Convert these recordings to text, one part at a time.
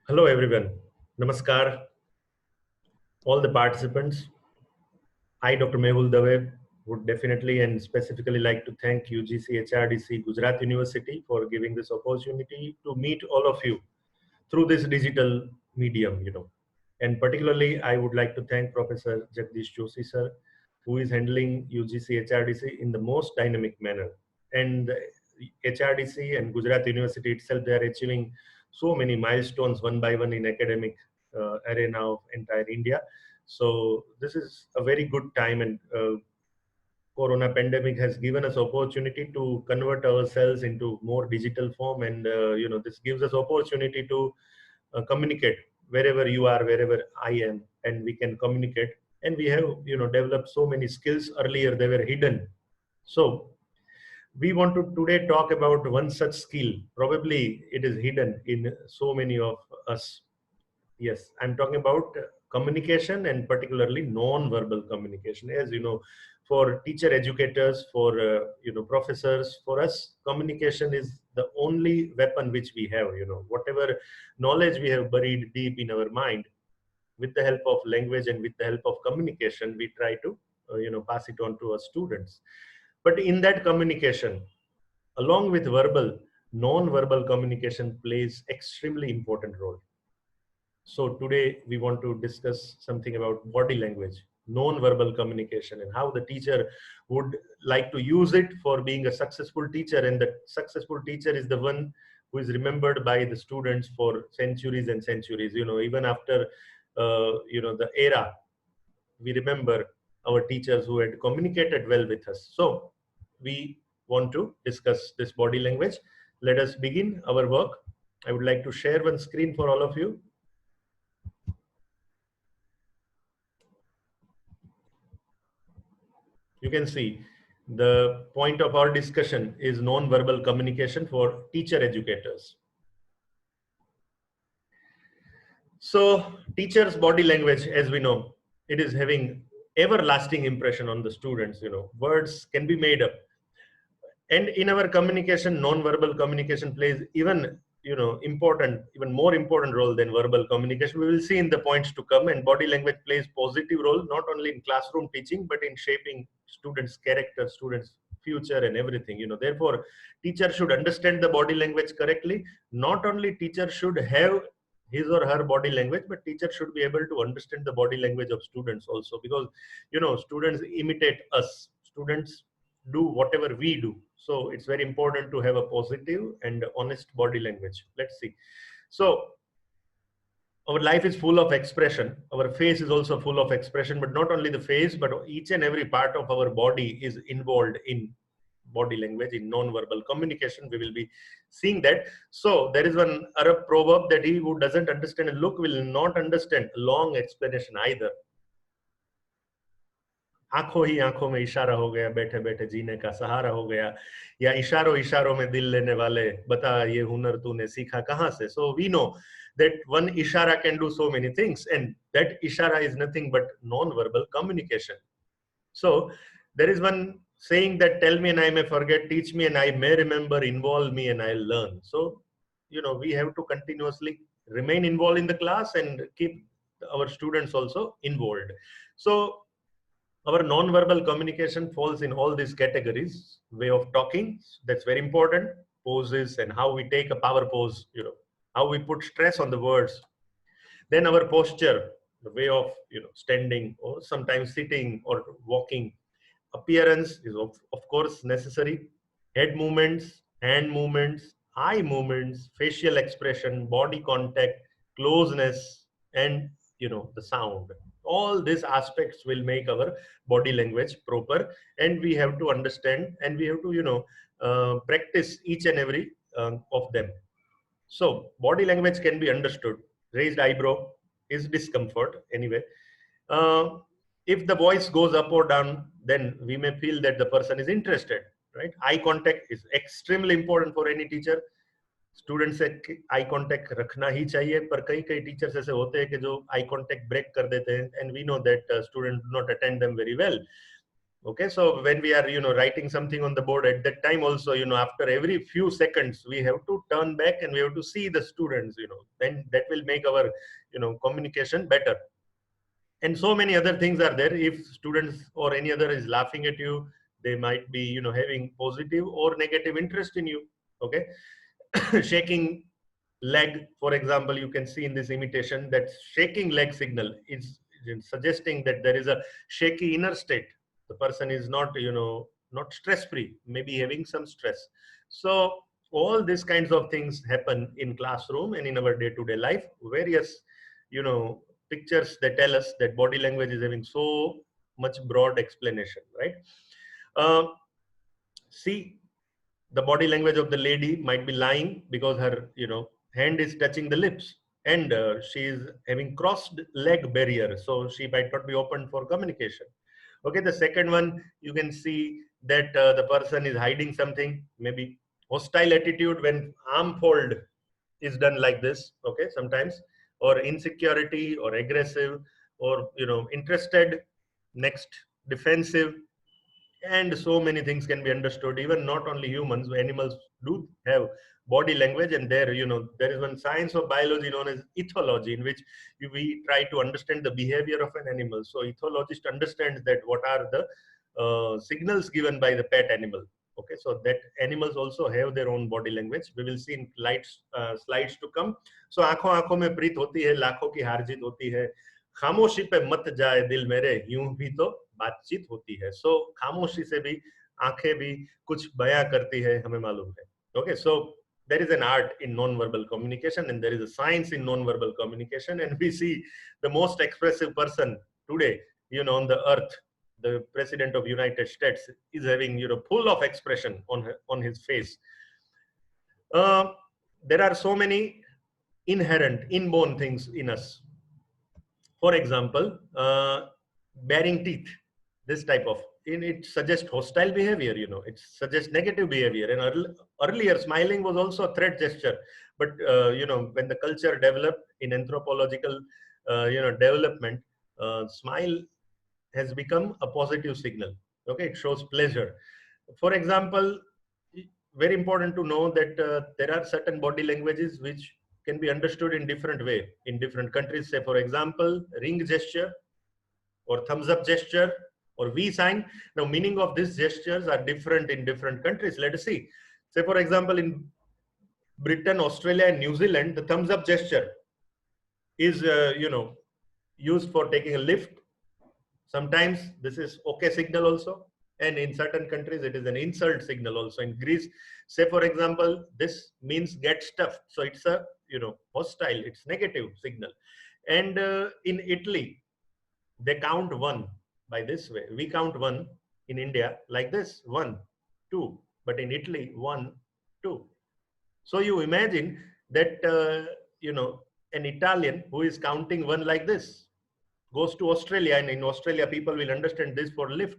Hello everyone. Namaskar, all the participants. I, Dr. Mehul Dave, would definitely and specifically like to thank UGC HRDC Gujarat University for giving this opportunity to meet all of you through this digital medium. And particularly, I would like to thank Professor Jagdish Joshi sir, who is handling UGC HRDC in the most dynamic manner. And HRDC and Gujarat University itself, they are achieving so many milestones one by one in academic arena of entire India. So this is a very good time, and corona pandemic has given us opportunity to convert ourselves into more digital form, and this gives us opportunity to communicate wherever you are, wherever I am, and we can communicate. And we have developed so many skills. Earlier they were hidden. So we want to today talk about one such skill. Probably it is hidden in so many of us. Yes, I'm talking about communication, and particularly non-verbal communication. As you know, for teacher educators, for professors, for us, communication is the only weapon which we have. Whatever knowledge we have buried deep in our mind, with the help of language and with the help of communication, we try to pass it on to our students. But in that communication, along with verbal, non-verbal communication plays extremely important role. So today we want to discuss something about body language, non-verbal communication, and how the teacher would like to use it for being a successful teacher. And the successful teacher is the one who is remembered by the students for centuries and centuries. Even after the era, we remember our teachers who had communicated well with us. So we want to discuss this body language. Let us begin our work. I would like to share one screen for all of you. You can see the point of our discussion is non-verbal communication for teacher educators. So teachers' body language, as we know, it is having everlasting impression on the students. Words can be made up, and in our communication, non-verbal communication plays even more important role than verbal communication. We will see in the points to come. And body language plays positive role not only in classroom teaching but in shaping students character, students future, and everything. Therefore teacher should understand the body language correctly. Not only teacher should have his or her body language, but teacher should be able to understand the body language of students also, because students imitate us, students do whatever we do. So it's very important to have a positive and honest body language. Let's see. So our life is full of expression. Our face is also full of expression, but not only the face, but each and every part of our body is involved in body language, in non-verbal communication. We will be seeing that. So there is one Arab proverb that he who doesn't understand a look will not understand a long explanation either. आंखों ही आंखों में इशारा हो गया, बैठे बैठे जीने का सहारा हो गया, या इशारों इशारों में दिल लेने वाले, बता ये हुनर तूने सीखा कहां से. So we know that one ishara can do so many things, and that ishara is nothing but non-verbal communication. So there is one saying that tell me and I may forget, teach me and I may remember, involve me and I'll learn. So we have to continuously remain involved in the class and keep our students also involved. So our non-verbal communication falls in all these categories. Way of talking, that's very important. Poses and how we take a power pose, how we put stress on the words. Then our posture, the way of standing or sometimes sitting or walking. Appearance is of course necessary. Head movements, hand movements, eye movements, facial expression, body contact, closeness, and the sound. All these aspects will make our body language proper, and we have to understand, and we have to practice each and every of them. So body language can be understood. Raised eyebrow is discomfort anyway. uh, if the voice goes up or down, then we may feel that the person is interested, right? Eye contact is extremely important for any teacher. Student से eye contact रखना ही चाहिए, पर कई कई teachers ऐसे होते हैं कि जो आई कांटेक्ट ब्रेक कर देते हैं, and we know that student do not attend them very well. Okay, so when we are, writing something on the board at that time also, after every few seconds, we have to turn back and we have to see the students, then that will make our, communication better. And so many other things are there. If students or any other is laughing at you, they might be, having positive or negative interest in you. Okay. Shaking leg, for example, you can see in this imitation that shaking leg signal is suggesting that there is a shaky inner state. The person is not, not stress free, maybe having some stress. So all these kinds of things happen in classroom and in our day to day life. Various, pictures that tell us that body language is having so much broad explanation, right? uh, See, the body language of the lady might be lying because her, hand is touching the lips, and she is having crossed leg barrier, so she might not be open for communication. Okay, the second one, you can see that the person is hiding something, maybe hostile attitude when arm fold is done like this. Okay, sometimes, or insecurity or aggressive, or interested, next, defensive, and so many things can be understood. Even not only humans, animals do have body language. And there, there is one science of biology known as ethology, in which we try to understand the behavior of an animal. So ethologist understands that what are the signals given by the pet animal. Okay, so that animals also have their own body language. We will see in slides to come. So आंखों आंखों में प्रीत होती है, लाखों की हार जीत होती है, खामोशी पे मत जाए दिल मेरे, यूं भी तो बातचीत होती है. सो खामोशी से भी आंखें भी कुछ बयां करती है, हमें मालूम है. Okay, so there is an art in non-verbal communication and there is a science in non-verbal communication, and we see the most expressive person today, on the earth, the president of United States, is having, full of expression on his face. uh, there are so many inherent inborn things in us. For example, baring teeth, this type of, it suggests hostile behavior, it suggests negative behavior. And earlier, smiling was also a threat gesture. But, when the culture developed in anthropological, development, smile has become a positive signal. Okay, it shows pleasure. For example, very important to know that there are certain body languages which can be understood in different way in different countries. Say, for example, ring gesture or thumbs up gesture or V sign. Now, meaning of these gestures are different in different countries. Let us see. Say, for example, in Britain, Australia, and New Zealand, the thumbs up gesture is, used for taking a lift. Sometimes this is okay signal also. And in certain countries, it is an insult signal also. In Greece, say, for example, this means get stuffed. So it's a, hostile, it's negative signal. And in Italy, they count one by this way. We count one in India like this, 1, 2. But in Italy, 1, 2. So you imagine that, an Italian who is counting one like this goes to Australia, and in Australia, people will understand this for lift.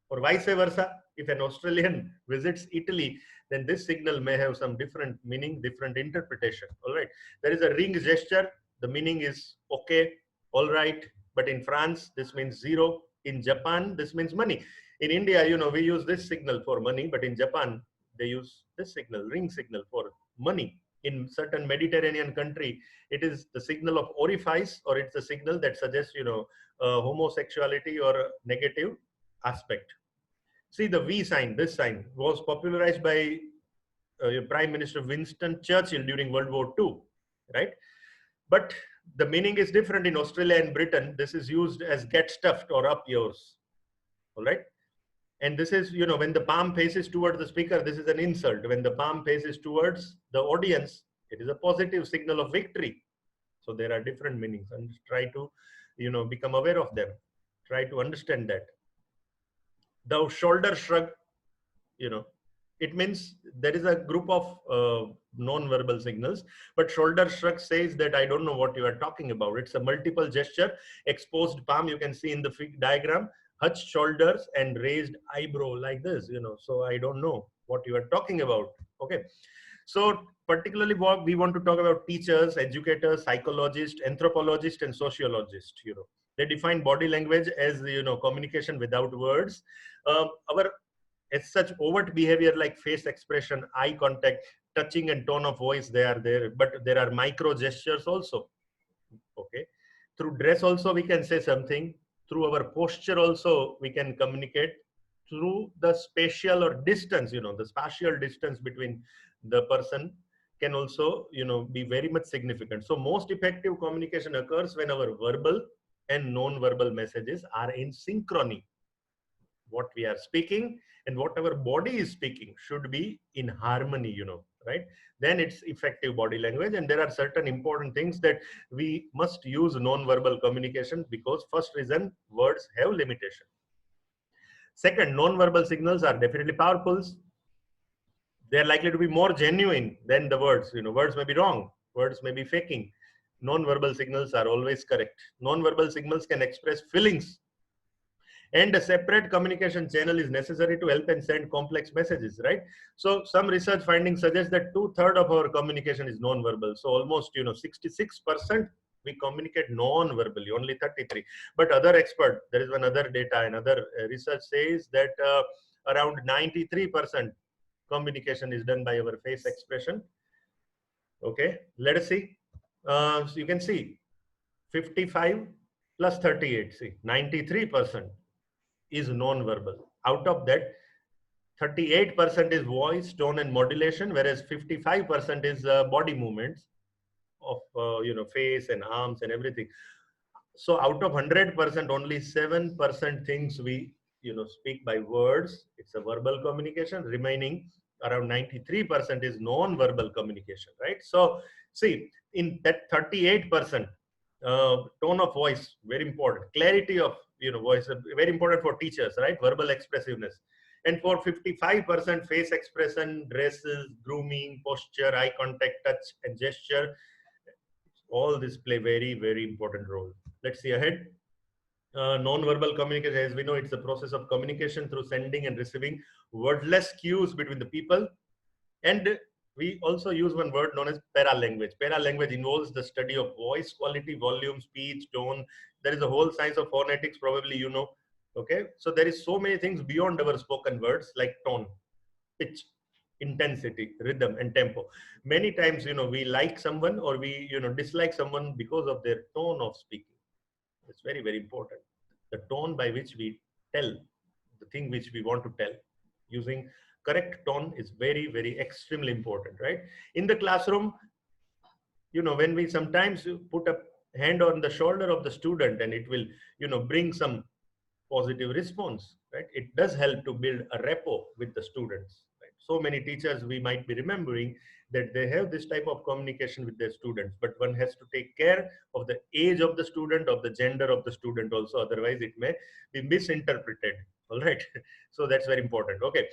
Or vice versa, if an Australian visits Italy, then this signal may have some different meaning, different interpretation. All right. There is a ring gesture. The meaning is okay, all right. But in France, this means 0. In Japan, this means money. In India, we use this signal for money, but in Japan, they use this signal, ring signal, for money. In certain Mediterranean country, it is the signal of orifice, or it's a signal that suggests, homosexuality or negative aspect. See, the V sign, this sign, was popularized by Prime Minister Winston Churchill during World War II, right? But the meaning is different in Australia and Britain. This is used as get stuffed or up yours, all right? And this is, when the palm faces towards the speaker, this is an insult. When the palm faces towards the audience, it is a positive signal of victory. So there are different meanings, and try to, become aware of them. Try to understand that. The shoulder shrug, it means there is a group of non-verbal signals, but shoulder shrug says that I don't know what you are talking about. It's a multiple gesture. Exposed palm, you can see in the diagram, hutched shoulders and raised eyebrow like this, so I don't know what you are talking about. Okay, so particularly what we want to talk about: teachers, educators, psychologists, anthropologists, and sociologists. They define body language as, communication without words. Our as such overt behavior like face expression, eye contact, touching and tone of voice, they are there, but there are micro gestures also. Okay, through dress also we can say something, through our posture also we can communicate, through the spatial or distance, the spatial distance between the person can also, be very much significant. So most effective communication occurs when our verbal and non-verbal messages are in synchrony. What we are speaking and what our body is speaking should be in harmony, right? Then it's effective body language. And there are certain important things that we must use non-verbal communication, because first reason, words have limitation. Second, non-verbal signals are definitely powerful. They're likely to be more genuine than the words. Words may be wrong, words may be faking. Non-verbal signals are always correct. Non-verbal signals can express feelings, and a separate communication channel is necessary to help and send complex messages, right? So some research findings suggest that 2/3 of our communication is non-verbal. So almost 66% we communicate non-verbally, only 33. But other expert, there is one other data, and other research says that around 93% communication is done by our face expression. Okay, let us see. So you can see 55 plus 38, see 93% is non-verbal. Out of that, 38% is voice, tone, and modulation, whereas 55% is body movements of face and arms and everything. So out of 100%, only 7% things we speak by words. It's a verbal communication. Remaining around 93% is non-verbal communication, right? So see, in that 38%, tone of voice, very important. Clarity of voice, very important for teachers, right? Verbal expressiveness. And for 55%, face expression, dresses, grooming, posture, eye contact, touch, and gesture. All this play very, very important role. Let's see ahead. Non-verbal communication, as we know, it's the process of communication through sending and receiving wordless cues between the people. And we also use one word known as paralanguage. Paralanguage involves the study of voice quality, volume, speech, tone. There is a whole science of phonetics, probably Okay, so there is so many things beyond our spoken words, like tone, pitch, intensity, rhythm, and tempo. Many times, we like someone or we, dislike someone because of their tone of speaking. It's very, very important. The tone by which we tell the thing which we want to tell, using correct tone, is very, very extremely important, right? In the classroom, when we sometimes put a hand on the shoulder of the student and it will, bring some positive response, right? It does help to build a rapport with the students, right? So many teachers, we might be remembering that they have this type of communication with their students, but one has to take care of the age of the student, of the gender of the student also, otherwise it may be misinterpreted. All right. So that's very important. Okay.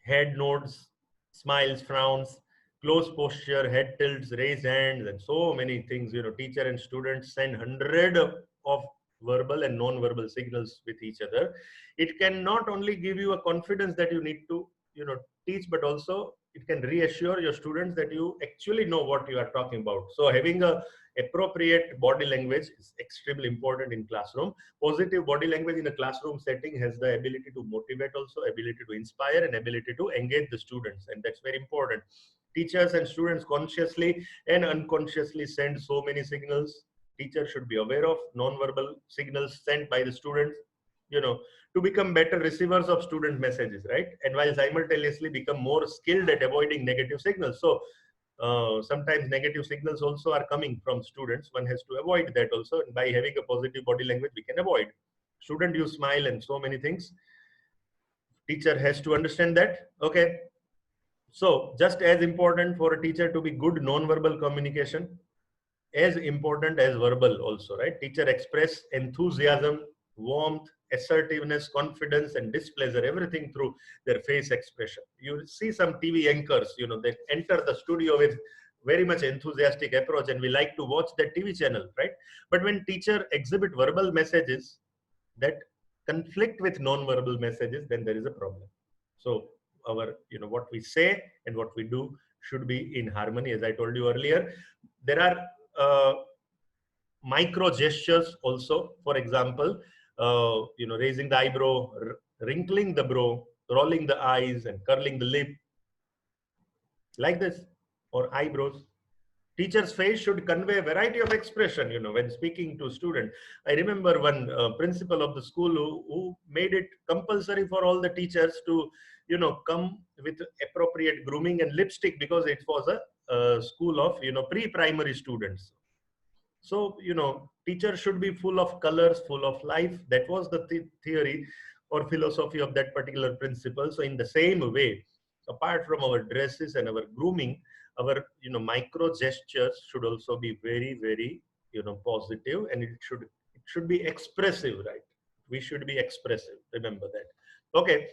Head nods, smiles, frowns, close posture, head tilts, raised hands, and so many things. Teacher and students send hundreds of verbal and non-verbal signals with each other. It can not only give you a confidence that you need to, teach, but also it can reassure your students that you actually know what you are talking about. So having a appropriate body language is extremely important in classroom. Positive body language in a classroom setting has the ability to motivate, also ability to inspire, and ability to engage the students, and that's very important. Teachers and students consciously and unconsciously send so many signals. Teachers should be aware of non-verbal signals sent by the students, to become better receivers of student messages, right? And while simultaneously become more skilled at avoiding negative signals. So sometimes negative signals also are coming from students. One has to avoid that also. And by having a positive body language, we can avoid. Student use smile and so many things. Teacher has to understand that. Okay. So just as important for a teacher to be good non-verbal communication, as important as verbal also, right? Teacher express enthusiasm, warmth, assertiveness, confidence, and displeasure, everything through their face expression. You see some TV anchors, they enter the studio with very much enthusiastic approach, and we like to watch that TV channel, right? But when teacher exhibit verbal messages that conflict with non-verbal messages, then there is a problem. So our, what we say and what we do should be in harmony. As I told you earlier, there are micro gestures also. For example, raising the eyebrow, wrinkling the brow, rolling the eyes, and curling the lip, like this, or eyebrows. Teacher's face should convey a variety of expression, when speaking to student. I remember one principal of the school who made it compulsory for all the teachers to, come with appropriate grooming and lipstick, because it was a school of, pre-primary students. So, teachers should be full of colors, full of life. That was the theory or philosophy of that particular principle. So in the same way, apart from our dresses and our grooming, our micro gestures should also be very, very positive, and it should be expressive, right? We should be expressive. Remember that. Okay.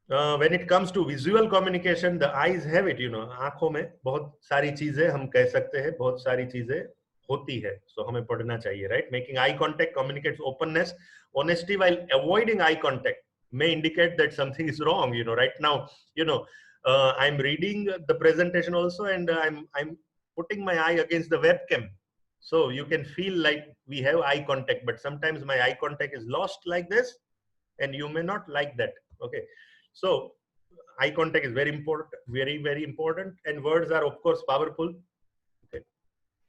When it comes to visual communication, the eyes have it, आंखों में बहुत सारी चीजें हम कह सकते हैं, बहुत सारी चीजें होती है, so हमें पढ़ना चाहिए, right? Making eye contact communicates openness, honesty, while avoiding eye contact may indicate that something is wrong. Right now, I'm reading the presentation also, and I'm putting my eye against the webcam, so you can feel like we have eye contact, but sometimes my eye contact is lost like this, and you may not like that. Okay. So eye contact is very important, very, very important. And words are, of course, powerful. Okay.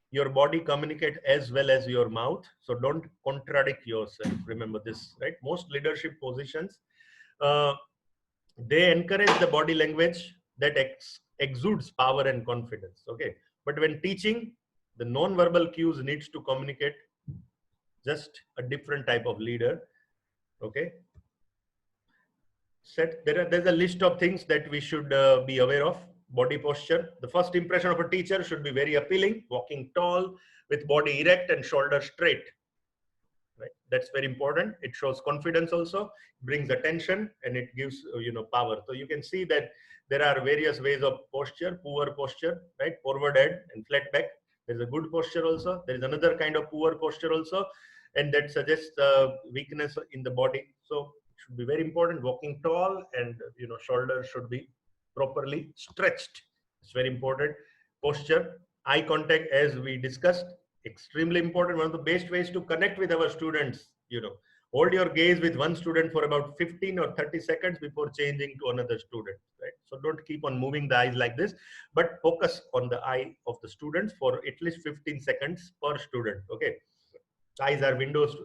Your body communicates as well as your mouth. So don't contradict yourself. Remember this, right? Most leadership positions, they encourage the body language that exudes power and confidence. Okay. But when teaching, the non-verbal cues needs to communicate just a different type of leader. Okay. There's a list of things that we should be aware of. Body posture. The first impression of a teacher should be very appealing, walking tall with body erect and shoulders straight. Right? That's very important. It shows confidence also, brings attention, and it gives power. So you can see that there are various ways of posture. Poor posture, right? Forward head and flat back. There's a good posture also. There is another kind of poor posture also, and that suggests weakness in the body. So should be very important. Walking tall, and shoulders should be properly stretched. It's very important. Posture, eye contact, as we discussed, extremely important. One of the best ways to connect with our students. Hold your gaze with one student for about 15 or 30 seconds before changing to another student. Right. So don't keep on moving the eyes like this, but focus on the eye of the students for at least 15 seconds per student. Okay. Eyes are windows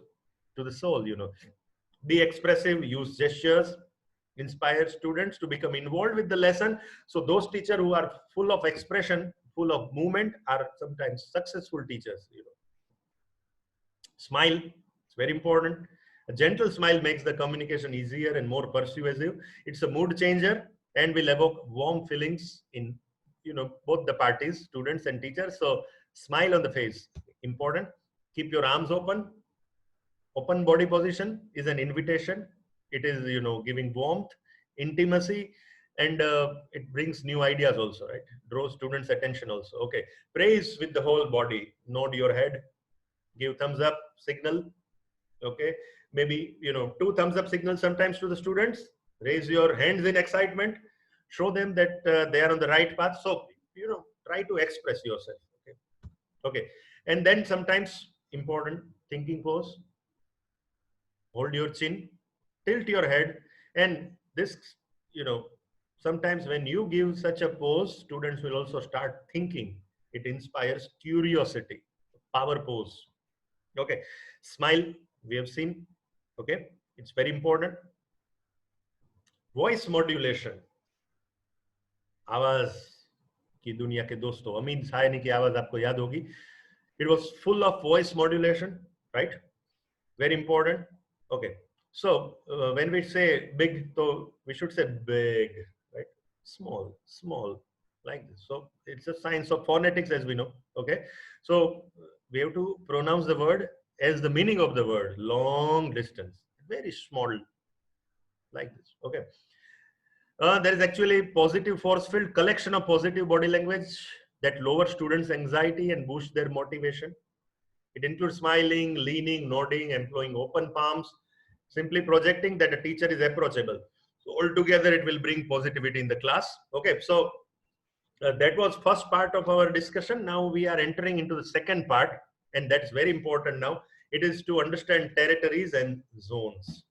to the soul. Be expressive, use gestures, inspire students to become involved with the lesson. So those teachers who are full of expression, full of movement, are sometimes successful teachers. Smile, it's very important. A gentle smile makes the communication easier and more persuasive. It's a mood changer and will evoke warm feelings in both the parties, students and teachers. So smile on the face, important. Keep your arms open. Open body position is an invitation. It is, giving warmth, intimacy, and it brings new ideas also, right? Draw students' attention also. Okay. Praise with the whole body. Nod your head. Give thumbs up signal. Okay. Maybe, 2 thumbs up signals sometimes to the students. Raise your hands in excitement. Show them that they are on the right path. So, try to express yourself. Okay. Okay. And then sometimes important thinking pose. Hold your chin, tilt your head, and this, sometimes when you give such a pose, students will also start thinking. It inspires curiosity. Power pose. Okay. Smile, we have seen. Okay. It's very important. Voice modulation. आवाज की दुनिया के दोस्तों, अमीन सायनी की आवाज आपको याद होगी. It was full of voice modulation, right? Very important. Okay. So when we say big, so we should say big, right? Small, small, like this. So it's a science of phonetics, as we know. Okay. So we have to pronounce the word as the meaning of the word. Long distance, very small, like this. Okay. There is actually a positive force field collection of positive body language that lower students' anxiety and boost their motivation. It includes smiling, leaning, nodding, employing open palms, simply projecting that a teacher is approachable. So altogether, it will bring positivity in the class. Okay, so That was first part of our discussion. Now we are entering into the second part, and that's very important now. It is to understand territories and zones.